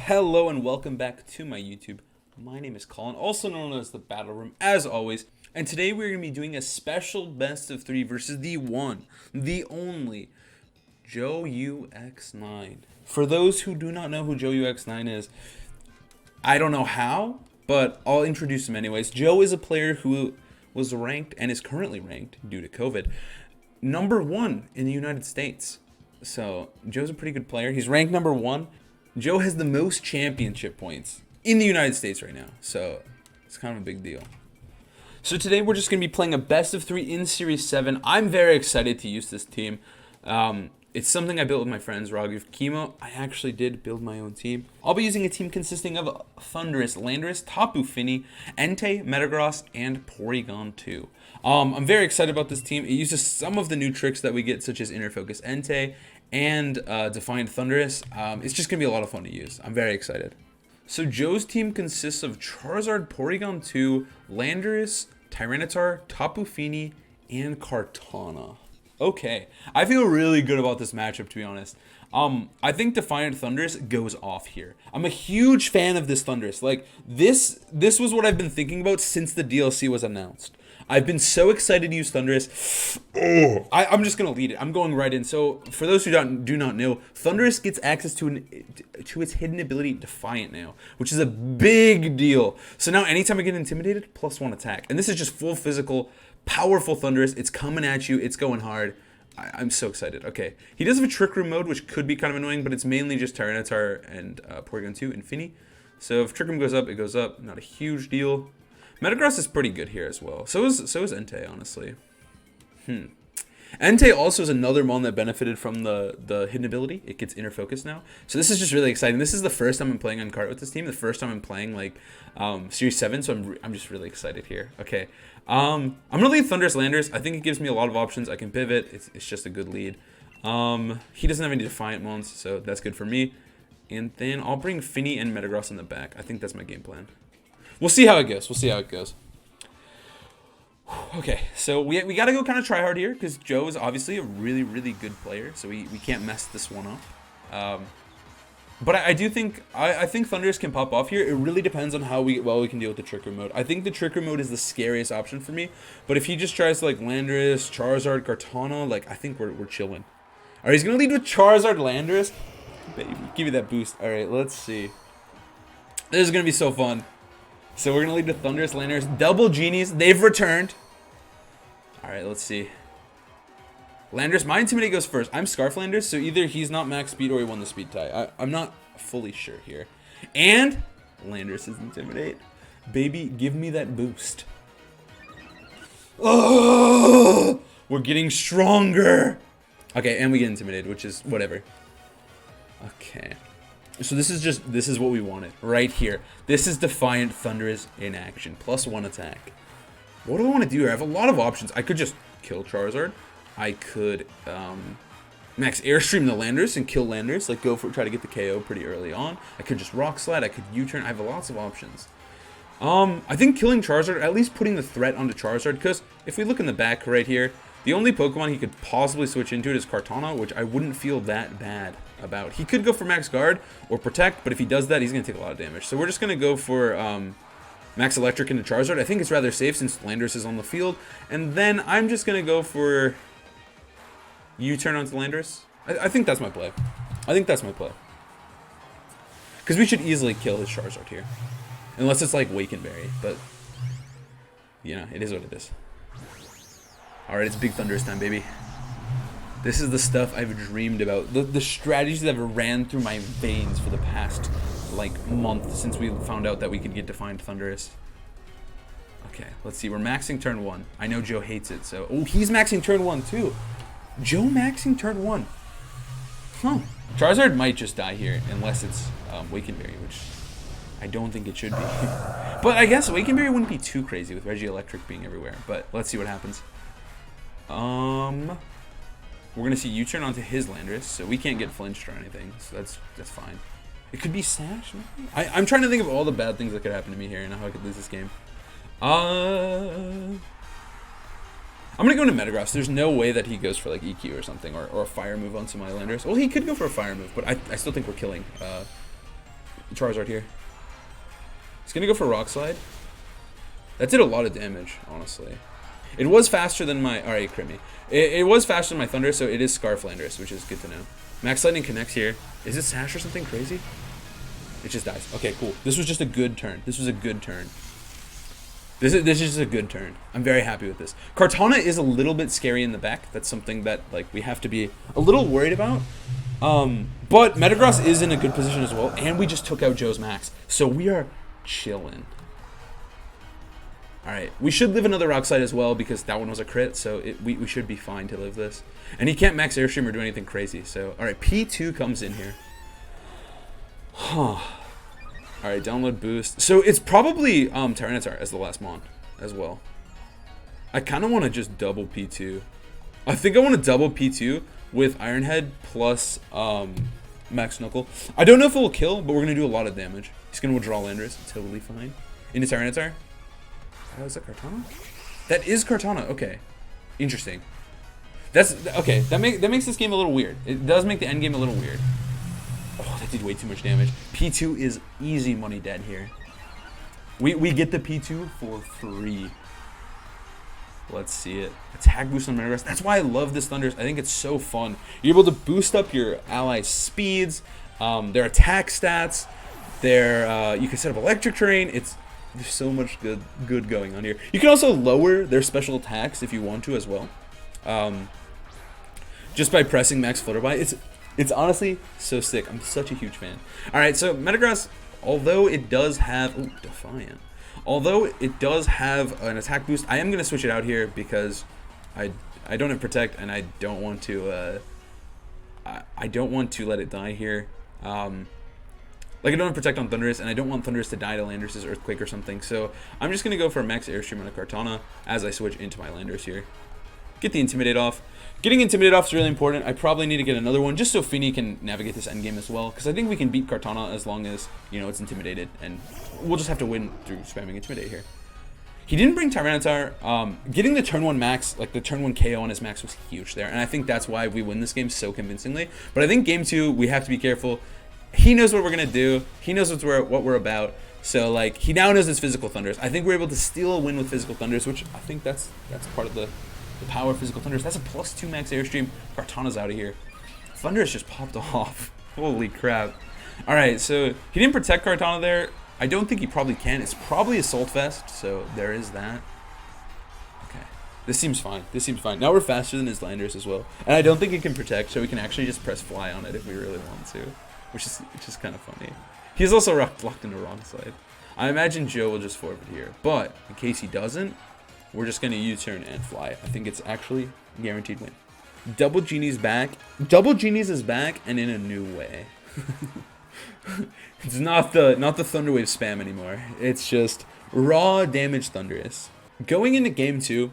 Hello and welcome back to my YouTube. My name is Colin, also known as the Battle Room, as always. And today we're going to be doing a special best of 3 versus the one, the only, JoeUX9. For those who do not know who JoeUX9 is, I don't know how, but I'll introduce him anyways. Joe is a player who was ranked and is currently ranked, due to COVID, #1 in the United States. So Joe's a pretty good player. He's ranked #1. Joe has the most championship points in the United States right now, so it's kind of a big deal. So today we're just going to be playing a best of 3 in Series 7. I'm very excited to use this team. It's something I built with my friends, Raghib Chemo. I actually did build my own team. I'll be using a team consisting of Thunderous, Landorus, Tapu Fini, Entei, Metagross, and Porygon 2. I'm very excited about this team. It uses some of the new tricks that we get, such as Inner Focus Entei and Defiant Thunderous. It's just going to be a lot of fun to use. I'm very excited. So Joe's team consists of Charizard, Porygon 2, Landorus, Tyranitar, Tapu Fini, and Kartana. Okay, I feel really good about this matchup, to be honest. I think Defiant Thunderous goes off here. I'm a huge fan of this Thunderous. Like, this was what I've been thinking about since the DLC was announced. I've been so excited to use Thunderous. Oh, I'm just going to lead it. I'm going right in. So, for those who do not know, Thunderous gets access to its hidden ability, Defiant now, which is a big deal. So now, anytime I get intimidated, +1 attack. And this is just full physical, powerful Thunderous. It's coming at you. It's going hard. I'm so excited. Okay, he does have a Trick Room mode, which could be kind of annoying, but it's mainly just Tyranitar and Porygon 2 and Fini. So if Trick Room goes up, it goes up. Not a huge deal. Metagross is pretty good here as well. So is Entei, honestly. Entei also is another mon that benefited from the hidden ability. It gets Inner Focus now. So this is just really exciting. This is the first time I'm playing on cart with this team. The first time I'm playing like Series 7. So I'm just really excited here. Okay. I'm going to lead Thunderous Landers. I think it gives me a lot of options. I can pivot. It's just a good lead. He doesn't have any Defiant mons, so that's good for me. And then I'll bring Fini and Metagross in the back. I think that's my game plan. We'll see how it goes. Okay, so we got to go kind of try hard here because Joe is obviously a really, really good player, so we can't mess this one up. But I do think I think Thunderous can pop off here. It really depends on how well we can deal with the Trick Room mode. I think the Trick Room mode is the scariest option for me. But if he just tries to like Landorus, Charizard, Kartana, like I think we're chilling. All right, he's gonna lead with Charizard, Landorus. Baby, give me that boost. All right, let's see. This is gonna be so fun. So we're gonna lead with Thunderous, Landorus, double Genies. They've returned. All right, let's see. Landorus, my Intimidate goes first. I'm Scarf Landorus, so either he's not max speed or he won the speed tie. I'm not fully sure here. And Landorus is Intimidate. Baby, give me that boost. Oh, we're getting stronger. Okay, and we get Intimidated, which is whatever. Okay. So this is what we wanted right here. This is Defiant Thunderous in action. +1 attack. What do I want to do here? I have a lot of options. I could just kill Charizard. I could max Airstream the Landorus and kill Landorus. Like try to get the KO pretty early on. I could just Rock Slide. I could U-turn. I have lots of options. I think killing Charizard, at least putting the threat onto Charizard, because if we look in the back right here, the only Pokemon he could possibly switch into it is Kartana, which I wouldn't feel that bad about. He could go for Max Guard or Protect, but if he does that, he's going to take a lot of damage. So we're just going to go for Max Electric into Charizard. I think it's rather safe since Landorus is on the field. And then I'm just going to go for U-turn onto Landorus. I think that's my play. Because we should easily kill his Charizard here. Unless it's like Wakenberry, but you know, it is what it is. Alright, it's Big Thunderous time, baby. This is the stuff I've dreamed about. The strategies that have ran through my veins for the past, like, month since we found out that we could get Defiant Thunderous. Okay, let's see. We're maxing turn 1. I know Joe hates it, so... Oh, he's maxing turn 1, too. Joe maxing turn 1. Huh. Charizard might just die here, unless it's Wakenberry, which I don't think it should be. But I guess Wakenberry wouldn't be too crazy with Regieleki being everywhere. But let's see what happens. We're gonna see U-turn onto his Landorus, so we can't get flinched or anything, so that's fine. It could be Sash, maybe? I'm trying to think of all the bad things that could happen to me here and how I could lose this game. I'm gonna go into Metagross. There's no way that he goes for like EQ or something, or a fire move onto my Landorus. Well, he could go for a fire move, but I still think we're killing Charizard here. He's gonna go for Rock Slide. That did a lot of damage, honestly. It was faster than my... Alright, crit me. It was faster than my Thunder, so it is Scarf Landorus, which is good to know. Max Lightning connects here. Is it Sash or something crazy? It just dies. Okay, cool. This was just a good turn. This was a good turn. This is just a good turn. I'm very happy with this. Kartana is a little bit scary in the back. That's something that like we have to be a little worried about. But Metagross is in a good position as well, and we just took out Joe's Max, so we are chilling. All right, we should live another Rock Slide as well because that one was a crit, so we should be fine to live this. And he can't Max Airstream or do anything crazy. So all right, P2 comes in here. Huh. All right, download boost. So it's probably Tyranitar as the last mon as well. I kind of want to just double P2. I think I want to double P2 with Iron Head plus Max Knuckle. I don't know if it will kill, but we're going to do a lot of damage. He's going to withdraw Landorus. Totally fine. Into Tyranitar. Oh, is that Kartana? That is Kartana. Okay. Interesting. That's okay. That makes this game a little weird. It does make the end game a little weird. Oh, that did way too much damage. P2 is easy money dead here. We get the P2 for free. Let's see it. Attack boost on Metagross. That's why I love this Thundurus. I think it's so fun. You're able to boost up your allies' speeds, their attack stats, their you can set up electric terrain. There's so much good going on here. You can also lower their special attacks if you want to as well. Just by pressing Max Flutterby. It's honestly so sick. I'm such a huge fan. All right, so Metagross, although it does have Defiant. Although it does have an attack boost, I am going to switch it out here because I don't have Protect and I don't want to I don't want to let it die here. Like I don't have Protect on Thundurus and I don't want Thundurus to die to Landorus' Earthquake or something. So I'm just going to go for a Max Airstream on a Kartana as I switch into my Landorus here. Get the Intimidate off. Getting Intimidate off is really important. I probably need to get another one just so Finny can navigate this endgame as well. Because I think we can beat Kartana as long as, you know, it's Intimidated. And we'll just have to win through spamming Intimidate here. He didn't bring Tyranitar. Getting the turn 1 max, like the turn 1 KO on his max was huge there. And I think that's why we win this game so convincingly. But I think game 2, we have to be careful. He knows what we're going to do. He knows what we're about. So, like, he now knows his Physical Thunders. I think we're able to steal a win with Physical Thunders, which I think that's part of the power of Physical Thunders. That's a +2 max Airstream. Kartana's out of here. Thundurus just popped off. Holy crap. Alright, so he didn't protect Kartana there. I don't think he probably can. It's probably Assault Vest, so there is that. Okay. This seems fine. This seems fine. Now we're faster than his Landorus as well. And I don't think it can protect, so we can actually just press Fly on it if we really want to. Which is kind of funny. He's also locked into Wrong Side. I imagine Joe will just forward here. But in case he doesn't, we're just going to U-turn and fly. I think it's actually a guaranteed win. Double Genie's back. Double Genie's is back and in a new way. It's not the Thunder Wave spam anymore. It's just raw damage Thundurus. Going into game 2,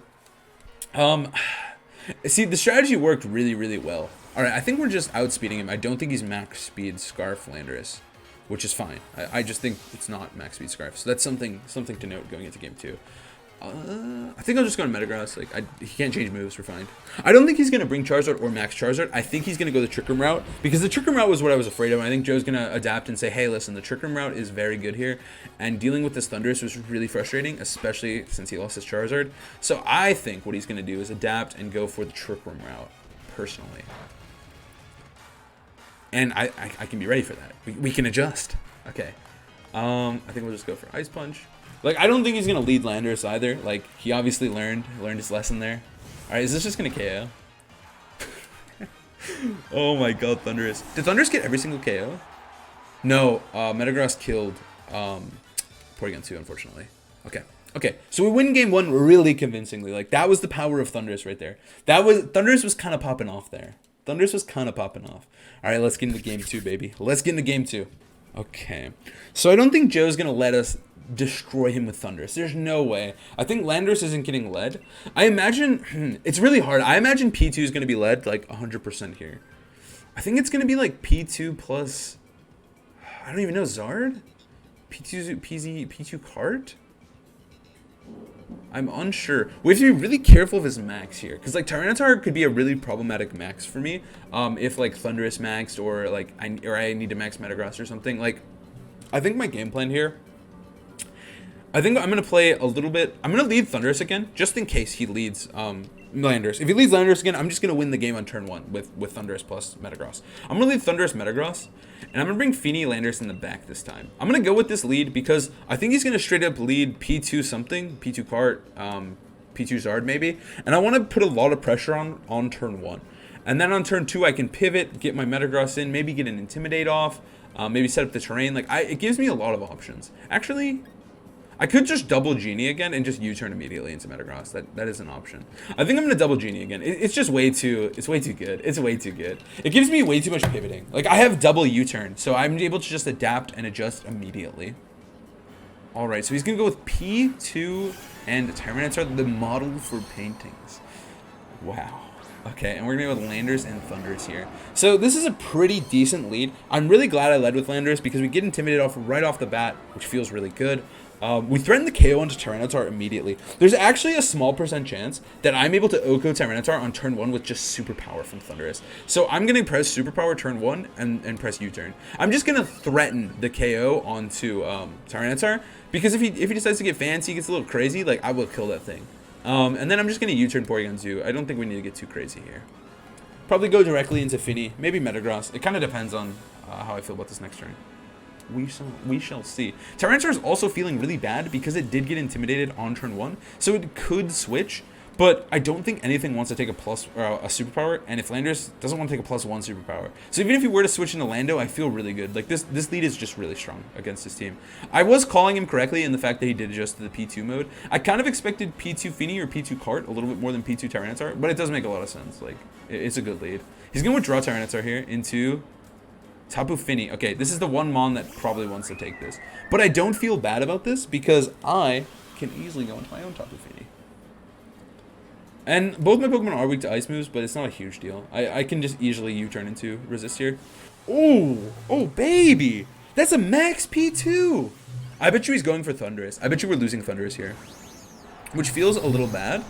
see, the strategy worked really, really well. All right, I think we're just outspeeding him. I don't think he's max speed Scarf Landorus, which is fine. I just think it's not max speed Scarf. So that's something to note going into game 2. I think I'll just go to Metagross. Like, he can't change moves. We're fine. I don't think he's going to bring Charizard or Max Charizard. I think he's going to go the Trick Room route because the Trick Room route was what I was afraid of. And I think Joe's going to adapt and say, hey, listen, the Trick Room route is very good here. And dealing with this Thundurus was really frustrating, especially since he lost his Charizard. So I think what he's going to do is adapt and go for the Trick Room route, personally. And I can be ready for that. We can adjust. Okay. I think we'll just go for Ice Punch. Like, I don't think he's going to lead Landorus either. Like, he obviously learned his lesson there. Alright, is this just going to KO? Oh my god, Thundurus. Did Thundurus get every single KO? No, Metagross killed Porygon 2, unfortunately. Okay, so we win game 1 really convincingly. Like, that was the power of Thundurus right there. Thundurus was kind of popping off there. Thundurus was kind of popping off. Alright, let's get into game 2, baby. Let's get into game 2. Okay, so I don't think Joe's going to let us destroy him with Thundurus. There's no way. I think Landorus isn't getting led. I imagine it's really hard. I imagine P2 is going to be led like 100% here. I think it's going to be like P2 plus, I don't even know, Zard? P2 Cart? I'm unsure. We have to be really careful of his max here, because like Tyranitar could be a really problematic max for me. If like Thundurus maxed or like I need to max Metagross or something. Like, I think my game plan here, I think I'm going to play a little bit. I'm going to lead Thunderous again, just in case he leads Landers. If he leads Landers again, I'm just going to win the game on turn 1 with Thunderous plus Metagross. I'm going to lead Thunderous Metagross, and I'm going to bring Feeny Landers in the back this time. I'm going to go with this lead because I think he's going to straight up lead P2 something, P2 Cart, P2 Zard maybe, and I want to put a lot of pressure on turn 1. And then on turn 2, I can pivot, get my Metagross in, maybe get an Intimidate off, maybe set up the terrain. Like, it gives me a lot of options. Actually, I could just double Genie again and just U-turn immediately into Metagross. That is an option. I think I'm gonna double Genie again. It's just way too good. It's way too good. It gives me way too much pivoting. Like, I have double U-turn, so I'm able to just adapt and adjust immediately. All right, so he's gonna go with P2 and Tyranitar, the model for paintings. Wow. Okay, and we're gonna go with Landers and Thunderous here. So this is a pretty decent lead. I'm really glad I led with Landers because we get intimidated right off the bat, which feels really good. We threaten the KO onto Tyranitar immediately. There's actually a small percent chance that I'm able to OHKO Tyranitar on turn 1 with just Superpower from Thunderous. So I'm going to press Superpower turn 1 and press U-turn. I'm just going to threaten the KO onto Tyranitar because if he decides to get fancy, gets a little crazy, like, I will kill that thing. And then I'm just going to U-turn Porygon Zoo. I don't think we need to get too crazy here. Probably go directly into Finny, maybe Metagross. It kind of depends on how I feel about this next turn. We shall see. Tyranitar is also feeling really bad because it did get intimidated on turn 1, so it could switch. But I don't think anything wants to take a superpower, and if Landers doesn't want to take a +1 superpower. So even if he were to switch into Lando, I feel really good. Like, this lead is just really strong against his team. I was calling him correctly in the fact that he did adjust to the P2 mode. I kind of expected P2 Feeny or P2 Cart a little bit more than P2 Tyranitar, but it does make a lot of sense. Like, it's a good lead. He's going to withdraw Tyranitar here into Tapu Fini. Okay, this is the one Mon that probably wants to take this. But I don't feel bad about this because I can easily go into my own Tapu Fini. And both my Pokemon are weak to ice moves, but it's not a huge deal. I can just easily U-turn into Resist here. Oh, baby! That's a max P2! I bet you he's going for Thunderous. I bet you we're losing Thunderous here. Which feels a little bad.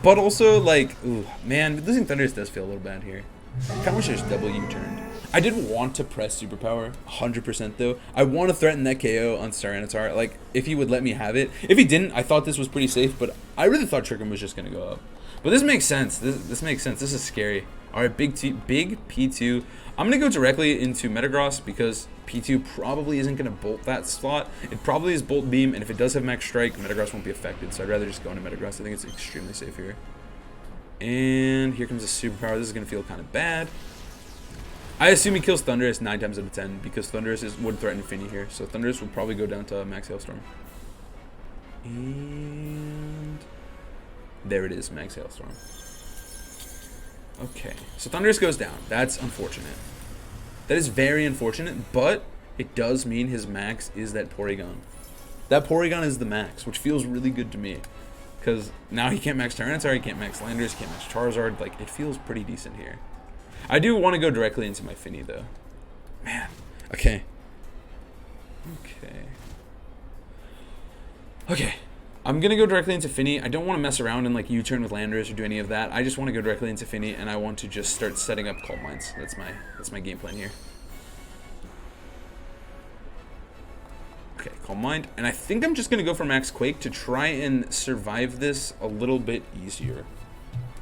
But also, like, ooh, man, losing Thunderous does feel a little bad here. I kind of wish I just double U-turned. I did want to press Superpower, 100% though. I want to threaten that KO on Tyranitar, like, if he would let me have it. If he didn't, I thought this was pretty safe, but I really thought Trick Room was just going to go up. But this makes sense. This makes sense. This is scary. All right, big P2. I'm going to go directly into Metagross because P2 probably isn't going to bolt that slot. It probably is Bolt Beam, and if it does have Max Strike, Metagross won't be affected, so I'd rather just go into Metagross. I think it's extremely safe here. And here comes a Superpower. This is going to feel kind of bad. I assume he kills Thunderous 9 times out of 10 because Thunderous would threaten Finny here. So Thunderous will probably go down to Max Hailstorm. And there it is, Max Hailstorm. Okay, so Thunderous goes down. That's unfortunate. That is very unfortunate, but it does mean his max is that Porygon. That Porygon is the max, which feels really good to me. Because now he can't max Tyranitar, he can't max Landers, he can't max Charizard. Like, it feels pretty decent here. I do want to go directly into my Finny, though. Man. Okay. I'm going to go directly into Finny. I don't want to mess around and, like, U-turn with Landers or do any of that. I just want to go directly into Finny, and I want to just start setting up Calm Minds. That's my game plan here. Okay, Calm Mind. And I think I'm just going to go for Max Quake to try and survive this a little bit easier.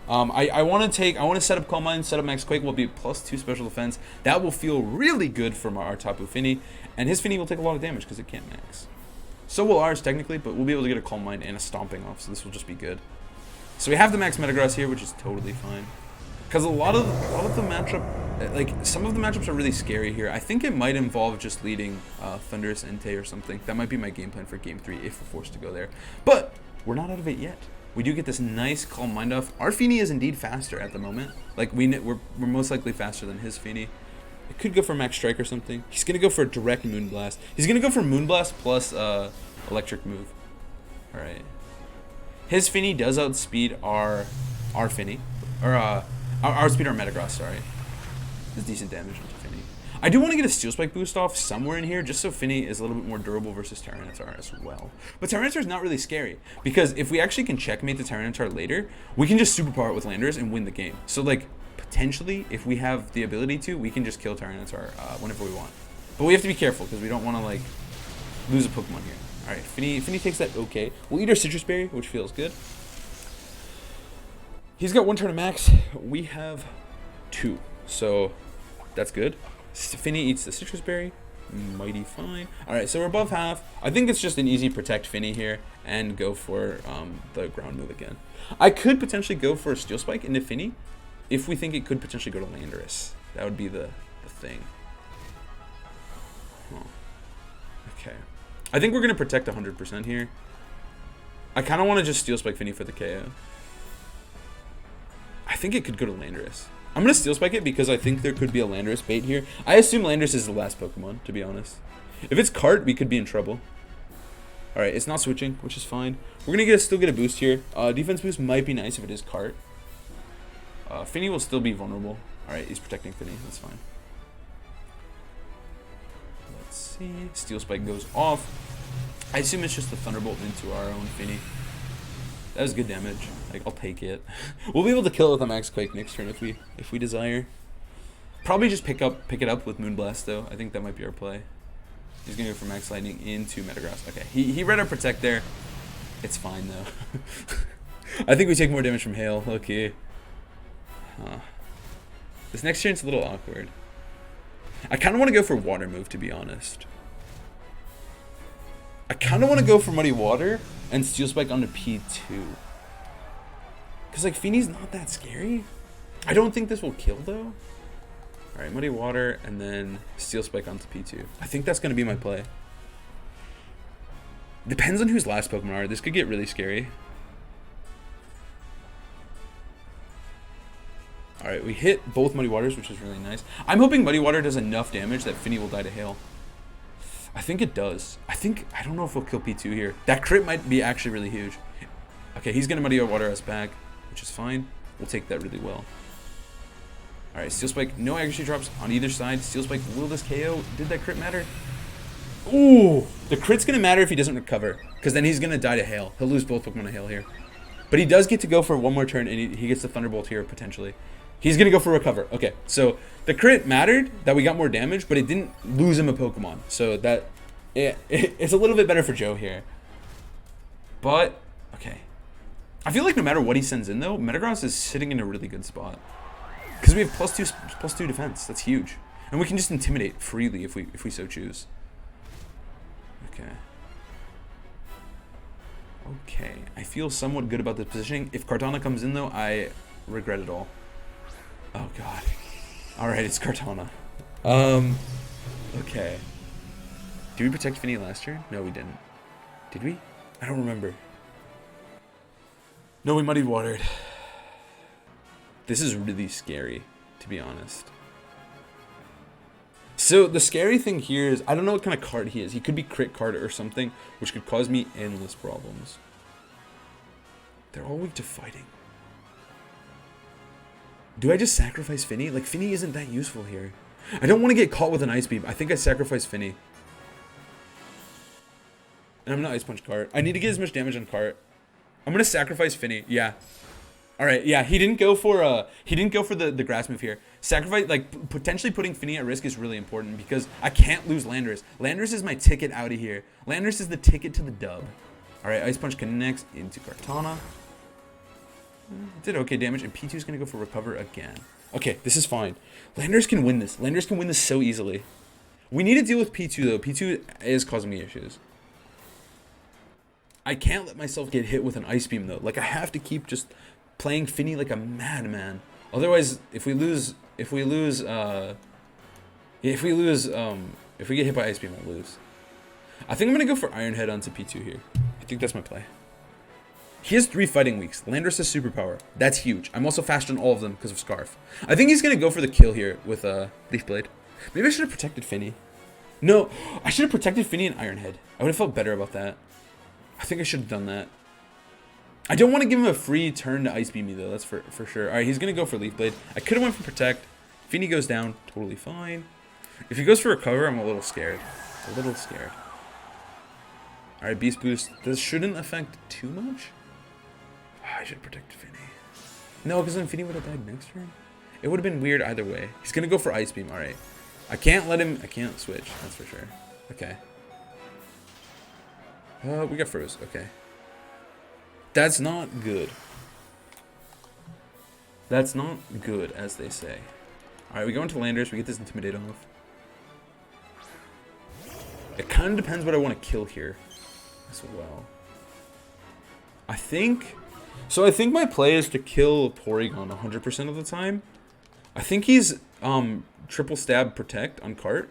I want to set up Calm Mind, set up Max Quake, will be +2 special defense. That will feel really good for our Tapu Fini, and his Fini will take a lot of damage because it can't max. So will ours technically, but we'll be able to get a Calm Mind and a Stomping off, so this will just be good. So we have the Max Metagross here, which is totally fine. Because a lot of the matchup, like, some of the matchups are really scary here. I think it might involve just leading Thunderous Entei or something. That might be my game plan for Game 3 if we're forced to go there. But we're not out of it yet. We do get this nice Calm Mind off. Our Fini is indeed faster at the moment. Like, we're most likely faster than his Fini. It could go for Max Strike or something. He's going to go for a direct Moonblast. He's going to go for Moonblast plus Electric Move. All right. His Fini does outspeed our Fini. Or, outspeed our Metagross, sorry. It's decent damage into Fini. I do want to get a Steel Spike boost off somewhere in here, just so Finny is a little bit more durable versus Tyranitar as well. But Tyranitar is not really scary, because if we actually can checkmate the Tyranitar later, we can just Superpower it with Landers and win the game. So, like, potentially, if we have the ability to, we can just kill Tyranitar whenever we want. But we have to be careful because we don't want to like lose a Pokemon here. All right, Finny takes that okay. We'll eat our Citrus Berry, which feels good. He's got 1 turn of max. We have 2, so that's good. Finny eats the Citrus Berry. Mighty fine. All right, so we're above half. I think it's just an easy protect Finny here and go for the ground move again. I could potentially go for a Steel Spike into Finny if we think it could potentially go to Landorus. That would be the thing. Huh. Okay. I think we're going to protect 100% here. I kind of want to just Steel Spike Finny for the KO. I think it could go to Landorus. I'm going to Steel Spike it because I think there could be a Landorus bait here. I assume Landorus is the last Pokemon, to be honest. If it's Cart, we could be in trouble. Alright, it's not switching, which is fine. We're going to still get a boost here. Defense boost might be nice if it is Cart. Finny will still be vulnerable. Alright, he's protecting Finny. That's fine. Let's see. Steel Spike goes off. I assume it's just the Thunderbolt into our own Finny. That was good damage. Like, I'll take it. We'll be able to kill it with a Max Quake next turn if we desire. Probably just pick it up with Moonblast though. I think that might be our play. He's gonna go for Max Lightning into Metagross. Okay, he read our Protect there. It's fine though. I think we take more damage from Hail. Okay. This next turn's a little awkward. I kind of want to go for Water Move, to be honest. I kind of want to go for Muddy Water and Steel Spike onto P2. Because, like, Finny's not that scary. I don't think this will kill, though. Alright, Muddy Water and then Steel Spike onto P2. I think that's going to be my play. Depends on whose last Pokemon are. This could get really scary. Alright, we hit both Muddy Waters, which is really nice. I'm hoping Muddy Water does enough damage that Finny will die to Hail. I think it does. I don't know if we'll kill P2 here. That crit might be actually really huge. Okay, he's going to Muddy Water us back, which is fine. We'll take that really well. Alright, Steel Spike, no accuracy drops on either side. Steel Spike, will this KO? Did that crit matter? Ooh! The crit's going to matter if he doesn't recover, because then he's going to die to Hail. He'll lose both Pokemon to Hail here. But he does get to go for one more turn, and he gets the Thunderbolt here, potentially. He's going to go for Recover. Okay, so the crit mattered that we got more damage, but it didn't lose him a Pokemon. So that it's a little bit better for Joe here. But, okay. I feel like no matter what he sends in, though, Metagross is sitting in a really good spot. Because we have +2 defense. That's huge. And we can just Intimidate freely if we so choose. Okay. Okay. I feel somewhat good about this positioning. If Kartana comes in, though, I regret it all. Oh, God. Alright, it's Kartana. Okay. Did we protect Finny last turn? No, we didn't. Did we? I don't remember. No, we Muddied Watered. This is really scary, to be honest. So, the scary thing here is, I don't know what kind of card he is. He could be Crit Card or something, which could cause me endless problems. They're all weak to fighting. Do I just sacrifice Finny? Like, Finny isn't that useful here. I don't want to get caught with an Ice Beam. I think I sacrifice Finny. And I'm gonna Ice Punch Cart. I need to get as much damage on Cart. I'm gonna sacrifice Finny. Yeah. Alright, yeah, he didn't go for the grass move here. Sacrifice, like, potentially putting Finny at risk is really important because I can't lose Landorus. Landorus is my ticket out of here. Landorus is the ticket to the dub. Alright, Ice Punch connects into Kartana. Did okay damage, and P2 is going to go for Recover again. Okay, this is fine. Landorus can win this. Landorus can win this so easily. We need to deal with P2, though. P2 is causing me issues. I can't let myself get hit with an Ice Beam, though. Like, I have to keep just playing Finny like a madman. Otherwise, if we get hit by Ice Beam, I'll lose. I think I'm going to go for Iron Head onto P2 here. I think that's my play. He has 3 fighting weeks. Landorus has superpower. That's huge. I'm also faster than all of them because of Scarf. I think he's going to go for the kill here with Leaf Blade. Maybe I should have protected Finny. No, I should have protected Finny and Iron Head. I would have felt better about that. I think I should have done that. I don't want to give him a free turn to Ice Beam me, though. That's for sure. All right, he's going to go for Leaf Blade. I could have went for Protect. Finny goes down. Totally fine. If he goes for Recover, I'm a little scared. A little scared. All right, Beast Boost. This shouldn't affect too much. I should protect Finny. No, because then Finny would have died next turn. It would have been weird either way. He's going to go for Ice Beam. All right. I can't let him. I can't switch. That's for sure. Okay. We got froze. Okay. That's not good. That's not good, as they say. Alright, we go into Landers. We get this Intimidate off. It kind of depends what I want to kill here as well. I think... So I think my play is to kill Porygon 100% of the time. I think he's triple stab protect on cart.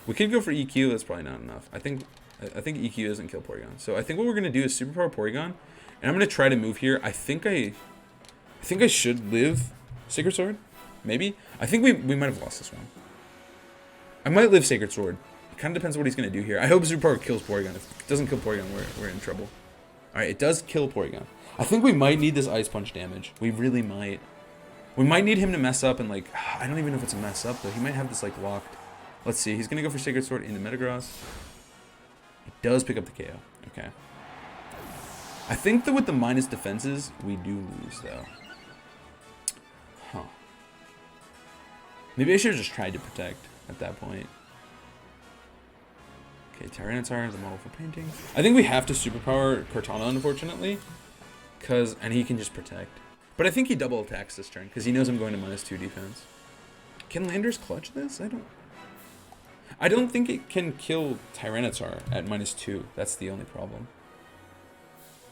We could go for EQ. That's probably not enough. I think EQ doesn't kill Porygon. So I think what we're gonna do is superpower Porygon, and I'm gonna try to move here. I think I should live Sacred Sword. Maybe. I think we might have lost this one. I might live Sacred Sword. It kind of depends on what he's gonna do here. I hope superpower kills Porygon. If it doesn't kill Porygon, we're in trouble. All right, it does kill Porygon. I think we might need this Ice Punch damage. We really might. We might need him to mess up and, like, I don't even know if it's a mess up, though. He might have this, like, locked. Let's see. He's going to go for Sacred Sword into Metagross. He does pick up the KO. Okay. I think that with the minus defenses, we do lose, though. Huh. Maybe I should have just tried to protect at that point. Okay, Tyranitar is a model for painting. I think we have to superpower Cortana, unfortunately. And he can just protect. But I think he double attacks this turn, because he knows I'm going to -2 defense. Can Landers clutch this? I don't think it can kill Tyranitar at -2. That's the only problem.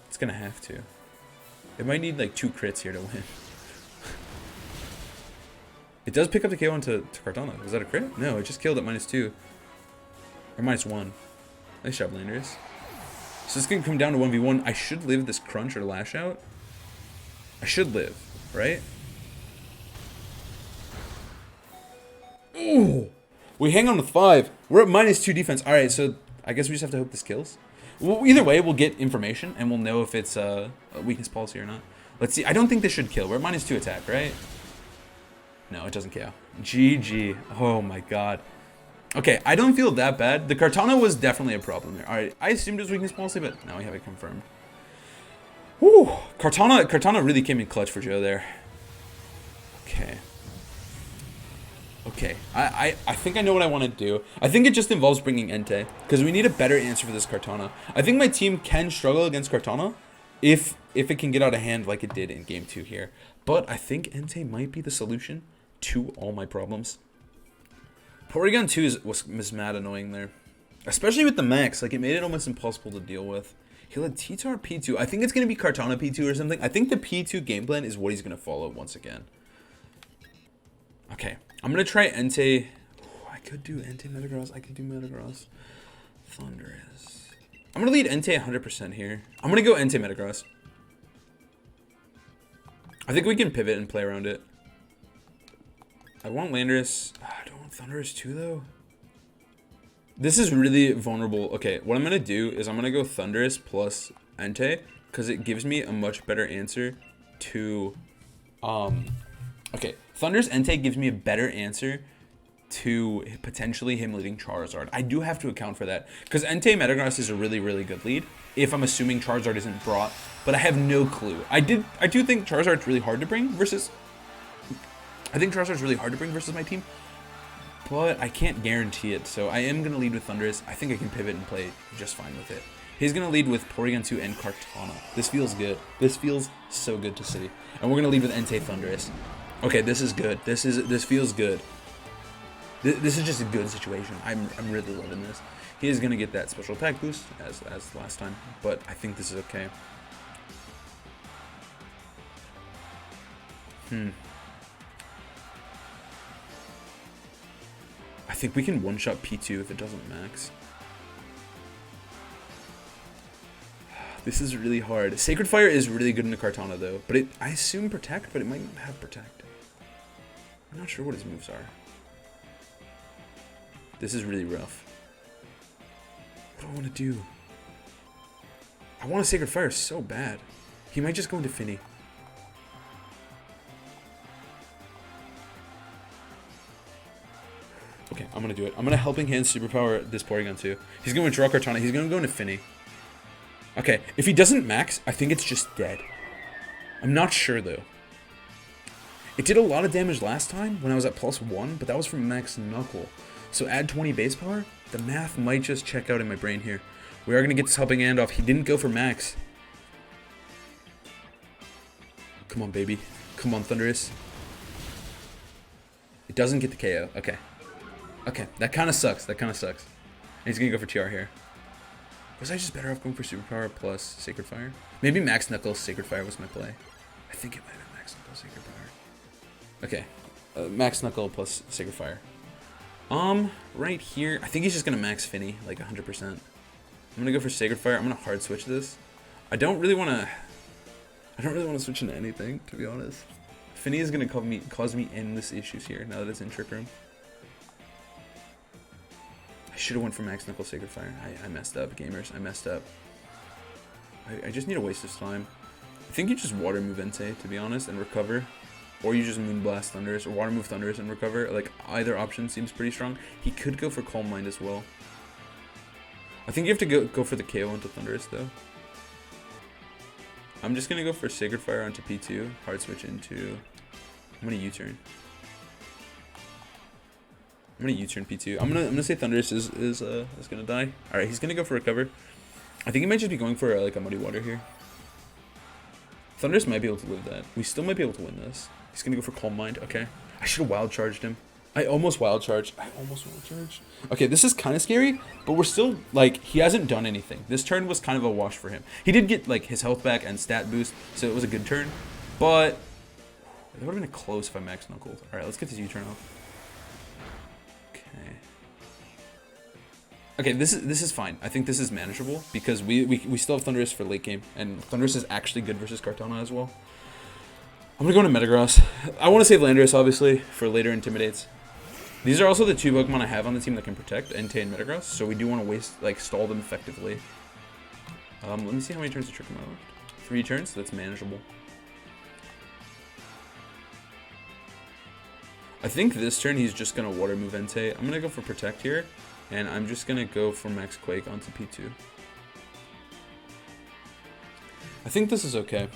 It's going to have to. It might need, like, 2 crits here to win. It does pick up the KO onto Cortana. Was that a crit? No, it just killed at -2. Or -1. Nice job, Landers. So this can come down to 1v1. I should live this crunch or lash out. I should live, right? Ooh! We hang on with 5. We're at -2 defense. Alright, so I guess we just have to hope this kills. Well, either way, we'll get information, and we'll know if it's a weakness policy or not. Let's see. I don't think this should kill. We're at -2 attack, right? No, it doesn't KO. GG. Oh my god. Okay, I don't feel that bad. The Kartana was definitely a problem there. Alright, I assumed it was weakness policy, but now we have it confirmed. Whew. Kartana really came in clutch for Joe there. Okay. Okay, I think I know what I want to do. I think it just involves bringing Entei, because we need a better answer for this Kartana. I think my team can struggle against Kartana if it can get out of hand like it did in Game 2 here. But I think Entei might be the solution to all my problems. Porygon 2 was mad annoying there. Especially with the max. Like, it made it almost impossible to deal with. He'll have T-Tar P2. I think it's going to be Kartana P2 or something. I think the P2 game plan is what he's going to follow once again. Okay. I'm going to try Entei. Ooh, I could do Entei Metagross. I could do Metagross. Thunderous. I'm going to lead Entei 100% here. I'm going to go Entei Metagross. I think we can pivot and play around it. I want Landorus. I don't want Thunderous too, though. This is really vulnerable. Okay, what I'm going to do is I'm going to go Thunderous plus Entei, because it gives me a much better answer to... Okay, Thunderous Entei gives me a better answer to potentially him leading Charizard. I do have to account for that, because Entei Metagross is a really, really good lead, if I'm assuming Charizard isn't brought, but I have no clue. I do think Charizard's really hard to bring versus... I think Charizard's really hard to bring versus my team, but I can't guarantee it, so I am going to lead with Thunderous. I think I can pivot and play just fine with it. He's going to lead with Porygon 2 and Kartana. This feels good. This feels so good to see. And we're going to lead with Entei Thunderous. Okay, this is good. This feels good. This is just a good situation. I'm really loving this. He is going to get that special attack boost, as last time, but I think this is okay. I think we can one-shot P2 if it doesn't max. This is really hard. Sacred Fire is really good in the Kartana, though. But I assume Protect, but it might have Protect. I'm not sure what his moves are. This is really rough. What do I want to do? I want a Sacred Fire so bad. He might just go into Finny. Okay, I'm going to do it. I'm going to Helping Hand Superpower this Porygon too. He's going to draw Kartana. He's going to go into Finny. Okay, if he doesn't max, I think it's just dead. I'm not sure, though. It did a lot of damage last time when I was at +1, but that was from Max Knuckle. So add 20 base power? The math might just check out in my brain here. We are going to get this helping hand off. He didn't go for max. Come on, baby. Come on, Thunderous. It doesn't get the KO. Okay. Okay, that kind of sucks. That kind of sucks. And he's going to go for TR here. Was I just better off going for Superpower plus Sacred Fire? Maybe Max Knuckles Sacred Fire was my play. I think it might have been Max Knuckles Sacred Fire. Okay. Max Knuckle plus Sacred Fire. Right here, I think he's just going to max Finny, like 100%. I'm going to go for Sacred Fire. I'm going to hard switch this. I don't really want to switch into anything, to be honest. Finny is going to cause me endless issues here, now that it's in Trick Room. I should have went for Max Knuckle Sacred Fire. I messed up, gamers. I messed up. I just need to waste this time. I think you just Water Move Entei, to be honest, and recover. Or you just Moonblast Thunderous, or Water Move Thunderous and recover. Like, either option seems pretty strong. He could go for Calm Mind as well. I think you have to go for the KO onto Thunderous, though. I'm just going to go for Sacred Fire onto P2. Hard switch into... I'm going to U-turn. I'm going to U-turn P2. I'm gonna say Thunderous is going to die. Alright, he's going to go for recover. I think he might just be going for, like, a Muddy Water here. Thunderous might be able to live that. We still might be able to win this. He's going to go for Calm Mind. Okay. I should have Wild Charged him. I almost Wild Charged. Okay, this is kind of scary, but we're still, like, he hasn't done anything. This turn was kind of a wash for him. He did get, like, his health back and stat boost, so it was a good turn. But it would have been close if I Max Knuckled. All right, let's get this U-turn off. Okay, this is fine. I think this is manageable because we still have Thunderous for late game, and Thunderous is actually good versus Kartana as well. I'm gonna go into Metagross. I want to save Landorus obviously for later Intimidates. These are also the two Pokemon I have on the team that can protect Entei and Metagross, so we do want to stall them effectively. Let me see how many turns to trick him out. 3 turns. That's manageable. I think this turn he's just gonna Water Move Entei. I'm gonna go for Protect here. And I'm just going to go for Max Quake onto P2. I think this is okay.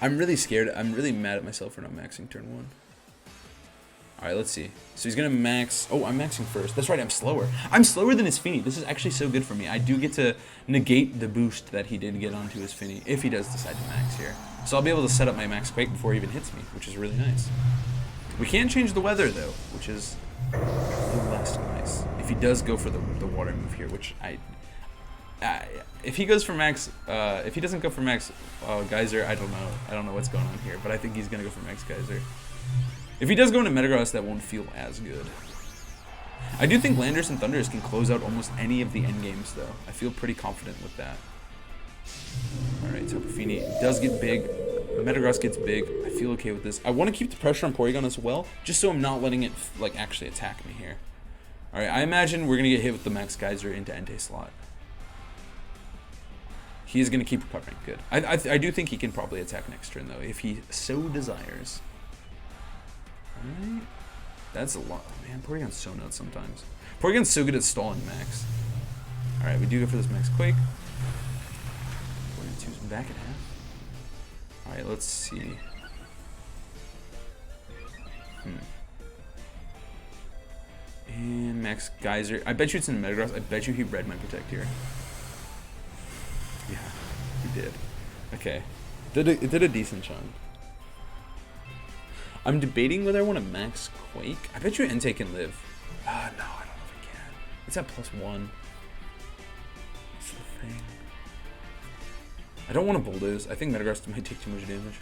I'm really scared. I'm really mad at myself for not maxing turn 1. Alright, let's see. So he's going to max... Oh, I'm maxing first. That's right, I'm slower. I'm slower than his Finny. This is actually so good for me. I do get to negate the boost that he did get onto his Finny, if he does decide to max here. So I'll be able to set up my Max Quake before he even hits me, which is really nice. We can change the weather, though, which is... less nice. If he does go for the water move here, which if he goes for max, if he doesn't go for max Geyser, I don't know what's going on here, but I think he's gonna go for max Geyser. If he does go into Metagross, that won't feel as good. I do think Landorus and Thunderous can close out almost any of the end games, though. I feel pretty confident with that. All right, so Buffini does get big. Metagross gets big. I feel okay with this. I want to keep the pressure on Porygon as well, just so I'm not letting it like actually attack me here. All right, I imagine we're gonna get hit with the Max Geyser into Entei slot. He is gonna keep recovering. Good. I do think he can probably attack next turn though, if he so desires. All right. That's a lot, man. Porygon's so nuts sometimes. Porygon's so good at stalling Max. All right, we do go for this Max Quake. Porygon 2's back at half. All right, let's see. And Max Geyser. I bet you it's in Metagross. I bet you he read my Protect here. Yeah, he did. Okay. It did a decent chunk. I'm debating whether I want to Max Quake. I bet you Entei can live. No, I don't know if it can. It's at +1. That's the thing. I don't want to Bulldoze. I think Metagross might take too much damage.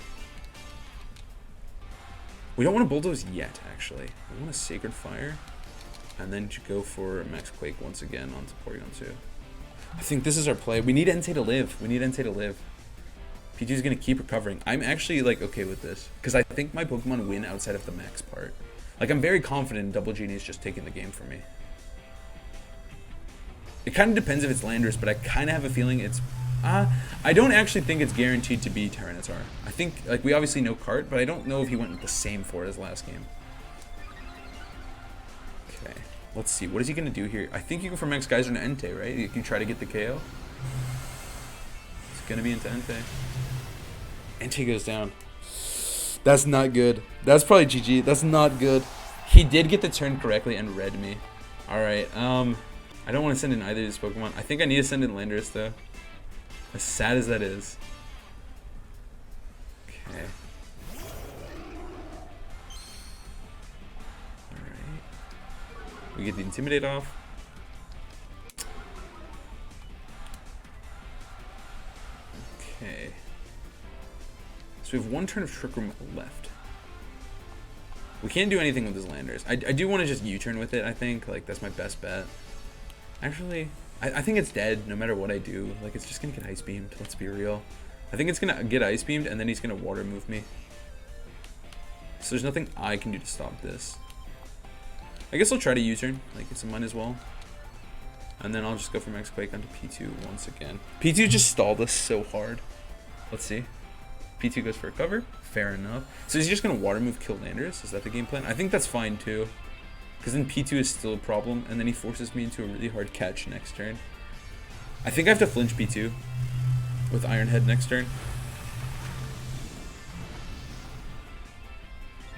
We don't want to Bulldoze yet, actually. We want a Sacred Fire. And then to go for Max Quake once again onto Porygon 2. I think this is our play. We need Entei to live. We need Entei to live. P2 is going to keep recovering. I'm actually like okay with this. Because I think my Pokemon win outside of the max part. Like I'm very confident in Double Genie's just taking the game for me. It kind of depends if it's Landorus, but I kind of have a feeling it's... I don't actually think it's guaranteed to be Tyranitar. I think, like, we obviously know Cart, but I don't know if he went with the same for his last game. Okay, let's see. What is he going to do here? I think you go for Max Geyser and Entei, right? You can try to get the KO. It's going to be into Entei. Entei goes down. That's not good. That's probably GG. That's not good. He did get the turn correctly and read me. Alright, I don't want to send in either of these Pokemon. I think I need to send in Landorus, though. As sad as that is. Okay. Alright. We get the Intimidate off. Okay. So we have one turn of Trick Room left. We can't do anything with his Landers. I do want to just U-turn with it, I think. Like, that's my best bet. Actually, I think it's dead no matter what I do. Like, it's just going to get Ice Beamed. Let's be real. I think it's going to get Ice Beamed, and then he's going to Water Move me. So there's nothing I can do to stop this. I guess I'll try to U-turn. Like, it's a might as well. And then I'll just go for Max Quake onto P2 once again. P2 just stalled us so hard. Let's see. P2 goes for a cover. Fair enough. So he's just going to Water Move kill Landorus? Is that the game plan? I think that's fine too. Because then P2 is still a problem. And then he forces me into a really hard catch next turn. I think I have to flinch P2 with Iron Head next turn.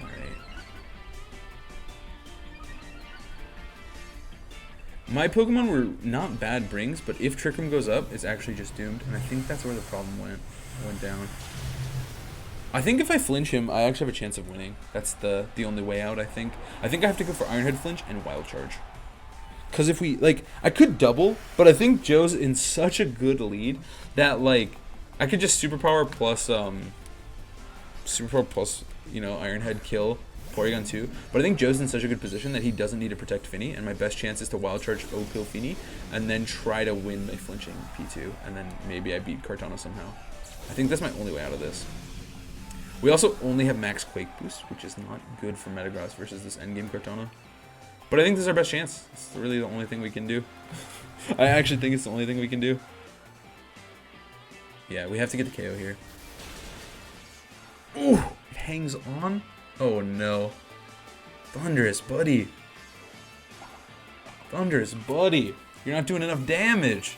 Alright. My Pokemon were not bad brings, but if Trick Room goes up, it's actually just doomed. And I think that's where the problem went down. I think if I flinch him, I actually have a chance of winning. That's the only way out, I think. I think I have to go for Iron Head flinch and Wild Charge. Because if we, like, I could double, but I think Joe's in such a good lead that, like, I could just Superpower plus, you know, Iron Head kill Porygon 2. But I think Joe's in such a good position that he doesn't need to protect Finny, and my best chance is to Wild Charge O-Kill Finny, and then try to win by flinching P2, and then maybe I beat Kartana somehow. I think that's my only way out of this. We also only have Max Quake Boost, which is not good for Metagross versus this endgame Kartana. But I think this is our best chance. It's really the only thing we can do. I actually think it's the only thing we can do. Yeah, we have to get the KO here. Ooh, it hangs on. Oh no. Thunderous, buddy. Thunderous, buddy. You're not doing enough damage.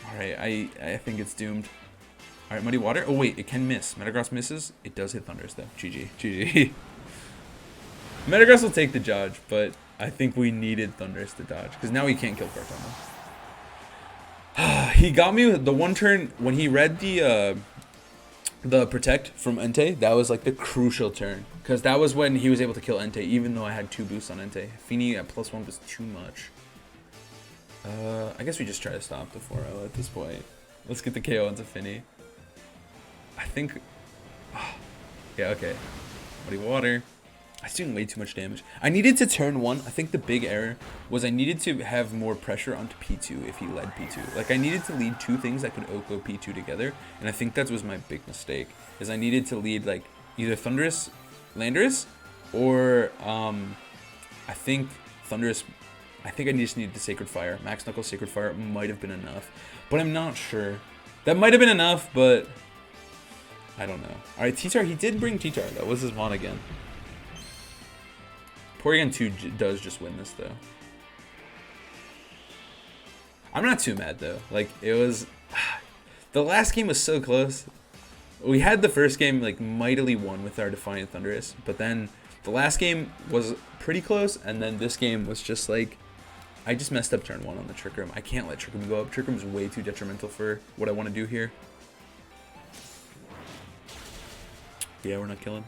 Alright, I think it's doomed. Alright, Muddy Water. Oh wait, it can miss. Metagross misses. It does hit Thunderous though. GG. GG. Metagross will take the dodge, but I think we needed Thunderous to dodge. Because now he can't kill Kartana. He got me with the one turn when he read the Protect from Entei. That was like the crucial turn. Because that was when he was able to kill Entei, even though I had 2 boosts on Entei. Feeny at +1 was too much. I guess we just try to stop the 4-0 at this point. Let's get the KO onto Finny. I think... yeah, okay. Muddy Water. I was doing way too much damage. I needed to turn 1. I think the big error was I needed to have more pressure onto P2 if he led P2. Like, I needed to lead 2 things that could OHKO P2 together, and I think that was my big mistake, is I needed to lead, like, either Thunderous, Landorus, or, I think Thunderous... I think I just needed the Sacred Fire. Max Knuckle Sacred Fire might have been enough, but I'm not sure. That might have been enough, but... I don't know. Alright, T-Tar, he did bring T-Tar. That was his Mon again. Porygon 2 does just win this, though. I'm not too mad, though. Like, it was... the last game was so close. We had the first game, like, mightily won with our Defiant Thunderous, but then the last game was pretty close, and then this game was just, like... I just messed up turn 1 on the Trick Room. I can't let Trick Room go up. Trick Room is way too detrimental for what I want to do here. Yeah, we're not killing.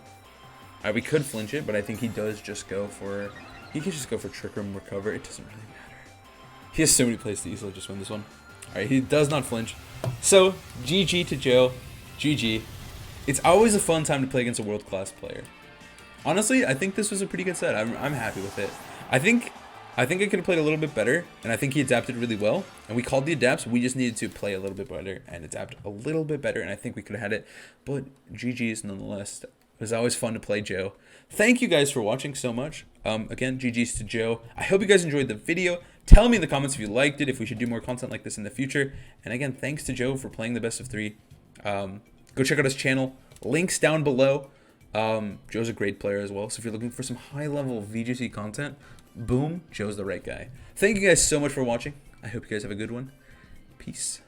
We could flinch it, but I think he does just go for... He could just go for Trick Room, Recover. It doesn't really matter. He has so many plays to easily just win this one. Alright, he does not flinch. So, GG to Joe. GG. It's always a fun time to play against a world-class player. Honestly, I think this was a pretty good set. I'm happy with it. I think I could have played a little bit better, and I think he adapted really well. And we called the adapts. We just needed to play a little bit better and adapt a little bit better, and I think we could have had it. But GG's nonetheless. It was always fun to play Joe. Thank you guys for watching so much. Again, GG's to Joe. I hope you guys enjoyed the video. Tell me in the comments if you liked it, if we should do more content like this in the future. And again, thanks to Joe for playing the best of 3. Go check out his channel. Links down below. Joe's a great player as well. So if you're looking for some high-level VGC content, boom, Joe's the right guy. Thank you guys so much for watching. I hope you guys have a good one. Peace.